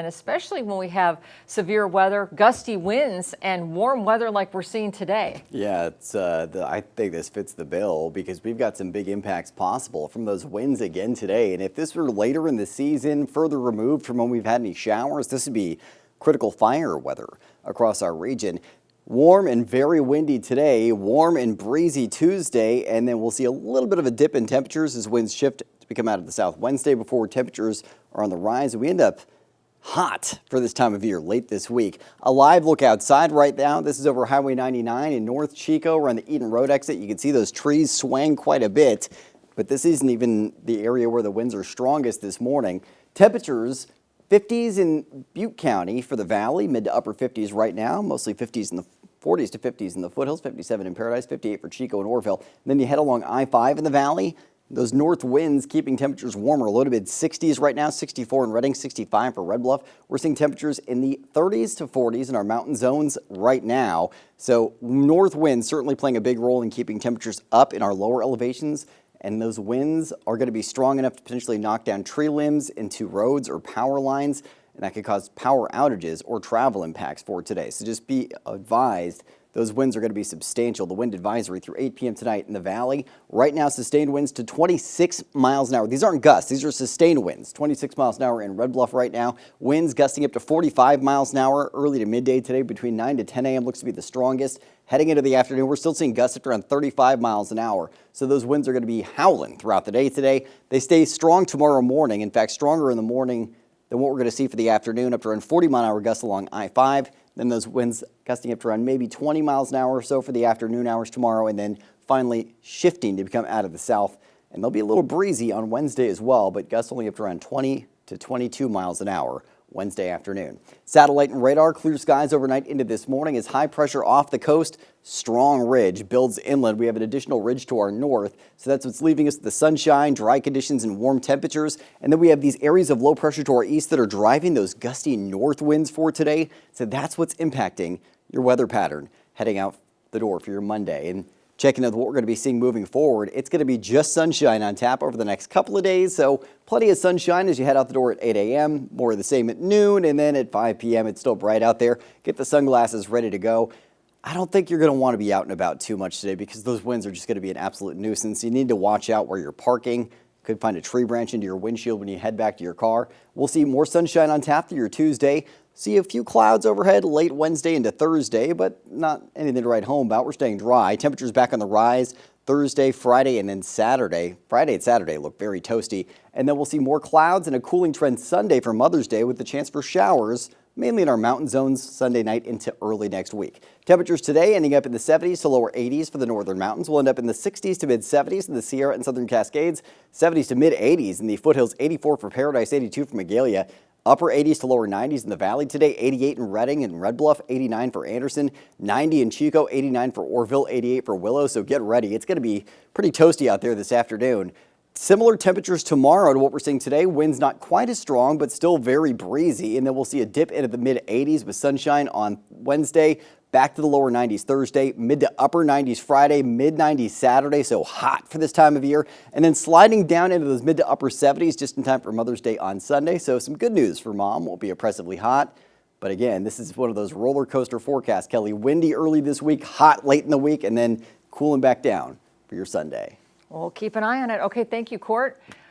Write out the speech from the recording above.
And especially when we have severe weather, gusty winds, and warm weather like we're seeing today. Yeah, I think this fits the bill because we've got some big impacts possible from those winds again today. And if this were later in the season, further removed from when we've had any showers, this would be critical fire weather across our region. Warm and very windy today, warm and breezy Tuesday, and then we'll see a little bit of a dip in temperatures as winds shift to become out of the south Wednesday before temperatures are on the rise. We end up hot for this time of year late this week. A live look outside right now. This is over Highway 99 in North Chico around the Eden Road exit. You can see those trees swaying quite a bit, but this isn't even the area where the winds are strongest this morning. Temperatures 50s in Butte County for the valley, mid to upper 50s right now, mostly 50s in the 40s to 50s in the foothills, 57 in Paradise, 58 for Chico and Orville. And then you head along I-5 in the valley. Those north winds keeping temperatures warmer, low to mid 60s right now, 64 in Redding, 65 for Red Bluff. We're seeing temperatures in the 30s to 40s in our mountain zones right now. So north winds certainly playing a big role in keeping temperatures up in our lower elevations. And those winds are going to be strong enough to potentially knock down tree limbs into roads or power lines. And that could cause power outages or travel impacts for today. So just be advised. Those winds are going to be substantial. The wind advisory through 8 p.m. tonight in the valley. Right now, sustained winds to 26 miles an hour. These aren't gusts. These are sustained winds. 26 miles an hour in Red Bluff right now. Winds gusting up to 45 miles an hour early to midday today between 9 to 10 a.m. looks to be the strongest. Heading into the afternoon, we're still seeing gusts up to around 35 miles an hour. So those winds are going to be howling throughout the day today. They stay strong tomorrow morning. In fact, stronger in the morning than what we're going to see for the afternoon, up to around 40 mile an hour gusts along I-5. Then those winds gusting up to around maybe 20 miles an hour or so for the afternoon hours tomorrow, and then finally shifting to become out of the south. And they'll be a little breezy on Wednesday as well, but gusts only up to around 20 to 22 miles an hour Wednesday afternoon. Satellite and radar, clear skies overnight into this morning as high pressure off the coast, strong ridge builds inland. We have an additional ridge to our north, so that's what's leaving us with the sunshine, dry conditions, and warm temperatures. And then we have these areas of low pressure to our east that are driving those gusty north winds for today. So that's what's impacting your weather pattern heading out the door for your Monday. And checking out what we're going to be seeing moving forward, it's going to be just sunshine on tap over the next couple of days. So plenty of sunshine as you head out the door at 8 a.m., more of the same at noon, and then at 5 p.m. it's still bright out there. Get the sunglasses ready to go. I don't think you're going to want to be out and about too much today because those winds are just going to be an absolute nuisance. You need to watch out where you're parking. Could find a tree branch into your windshield when you head back to your car. We'll see more sunshine on tap through your Tuesday. See a few clouds overhead late Wednesday into Thursday, but not anything to write home about. We're staying dry. Temperatures back on the rise Thursday, Friday, and then Saturday. Friday and Saturday look very toasty. And then we'll see more clouds and a cooling trend Sunday for Mother's Day with the chance for showers, mainly in our mountain zones Sunday night into early next week. Temperatures today ending up in the 70s to lower 80s for the northern mountains. We'll end up in the 60s to mid 70s in the Sierra and Southern Cascades, 70s to mid 80s in the foothills, 84 for Paradise, 82 for Magalia. Upper 80s to lower 90s in the valley today, 88 in Redding and Red Bluff, 89 for Anderson, 90 in Chico, 89 for Orville, 88 for Willow. So get ready. It's going to be pretty toasty out there this afternoon. Similar temperatures tomorrow to what we're seeing today. Winds not quite as strong, but still very breezy. And then we'll see a dip into the mid 80s with sunshine on Wednesday. Back to the lower 90s Thursday, mid to upper 90s Friday, mid 90s Saturday, so hot for this time of year. And then sliding down into those mid to upper 70s just in time for Mother's Day on Sunday. So some good news for mom. Won't be oppressively hot. But again, this is one of those roller coaster forecasts, Kelly. Windy early this week, hot late in the week, and then cooling back down for your Sunday. We'll keep an eye on it. Okay, thank you, Court.